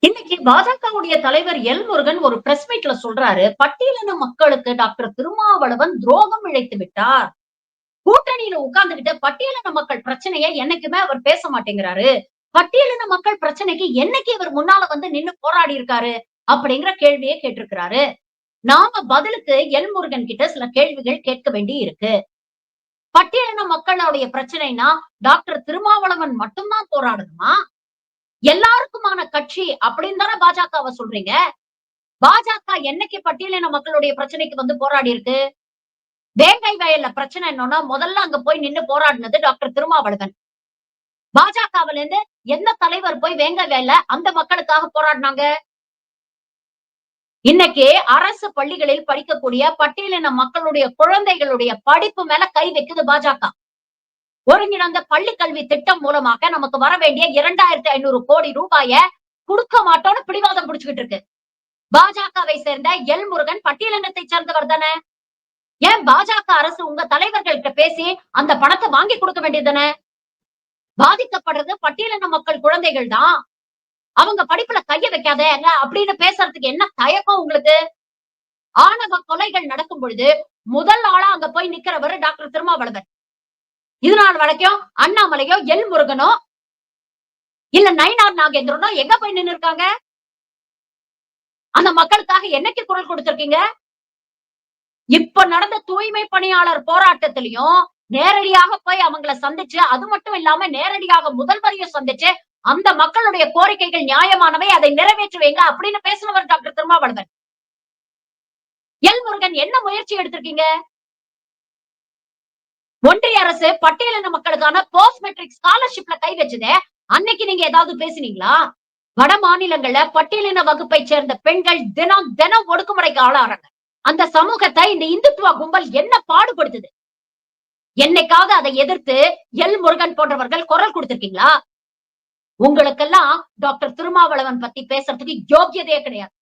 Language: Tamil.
இன்னைக்கு பாஜகவுடைய தலைவர் எல் முருகன் ஒரு பிரஸ் மீட்ல சொல்றாரு, பட்டியலின மக்களுக்கு டாக்டர் திருமாவளவன் துரோகம் இழைத்து விட்டார். கூட்டணியில உட்கார்ந்துகிட்டு பட்டியலின மக்கள் பிரச்சனைய என்னைக்குமே அவர் பேச மாட்டேங்கிறாரு. பட்டியலின மக்கள் பிரச்சனைக்கு என்னைக்கு இவர் முன்னால வந்து நின்னு போராடி இருக்காரு? அப்படிங்கிற கேள்வியை கேட்டிருக்கிறாரு. நாம பதிலுக்கு எல் முருகன் கிட்ட சில கேள்விகள் கேட்க வேண்டி இருக்கு. பட்டியலின மக்களுடைய பிரச்சனைனா டாக்டர் திருமாவளவன் மட்டும் தான் போராடணுமா? எல்லாருக்குமான கட்சி அப்படின்னு தானே பாஜகவ சொல்றீங்க. பாஜக என்னைக்கு பட்டியலின மக்களுடைய பிரச்சனைக்கு வந்து போராடி இருக்கு? வேங்கை வயல்ல பிரச்சனை என்னன்னா, முதல்ல அங்க போய் நின்னு போராடினது டாக்டர் திருமாவளவன். பாஜகவுல இருந்து எந்த தலைவர் போய் வேங்கை வயல்ல அந்த மக்களுக்காக போராடினாங்க? இன்னைக்கு அரசு பள்ளிகளில் படிக்கக்கூடிய பட்டியலின மக்களுடைய குழந்தைகளுடைய படிப்பு மேல கை வைக்குது பாஜக. ஒருங்கிணைந்த பள்ளி கல்வி திட்டம் மூலமாக நமக்கு வர வேண்டிய 2500 கோடி ரூபாய குடுக்க மாட்டோம்னு பிடிவாதம் பிடிச்சுக்கிட்டு இருக்கு. பாஜகவை சேர்ந்த எல் முருகன் பட்டியலினத்தை சேர்ந்தவர் தானே. ஏன் பாஜக அரசு உங்க தலைவர்கள்ட்ட பேசி அந்த பணத்தை வாங்கி கொடுக்க வேண்டியதுதானே. பாதிக்கப்படுறது பட்டியலின மக்கள் குழந்தைகள் தான். அவங்க படிப்புல கைய வைக்காதேங்க அப்படின்னு பேசுறதுக்கு என்ன தயக்கம் உங்களுக்கு? ஆணவ கொலைகள் நடக்கும் பொழுது முதல் ஆளா அங்க போய் நிக்கிறவர் டாக்டர் திருமாவளவன். இது நாள் வரைக்கும் அண்ணாமலையோ எல் முருகனோ இல்ல நயினார் நாகேந்திரனோ எங்க போய் நின்னு இருக்காங்க? அந்த மக்களுக்காக என்னைக்கு குரல் கொடுத்திருக்கீங்க? இப்ப நடந்த தூய்மை பணியாளர் போராட்டத்திலையும் நேரடியாக போய் அவங்கள சந்திச்சு, அது மட்டும் இல்லாம நேரடியாக முதல்வரையும் சந்திச்சு, அந்த மக்களுடைய கோரிக்கைகள் நியாயமானவை, அதை நிறைவேற்றுவீங்க அப்படின்னு பேசினவர் டாக்டர் திருமாவளவன். எல் முருகன் என்ன முயற்சி எடுத்திருக்கீங்க? ஒன்றிய அரசு பட்டியலின மக்களுக்கான போஸ்ட் மெட்ரிக் ஸ்காலர்ஷிப்ல கை வச்சதே, அன்னைக்கு நீங்க ஏதாவது பேசினீங்களா? வட மாநிலங்கள்ல பட்டியலின வகுப்பை சேர்ந்த பெண்கள் தினம் தினம் ஒடுக்குமுறைக்கு ஆளாறாங்க. அந்த சமூகத்தை இந்த இந்துத்துவ கும்பல் என்ன பாடுபடுத்துது? என்னைக்காவது அதை எதிர்த்து எல் முருகன் போன்றவர்கள் குரல் கொடுத்திருக்கீங்களா? உங்களுக்கெல்லாம் டாக்டர் திருமாவளவன் பத்தி பேசுறதுக்கு யோக்கியதையே கிடையாது.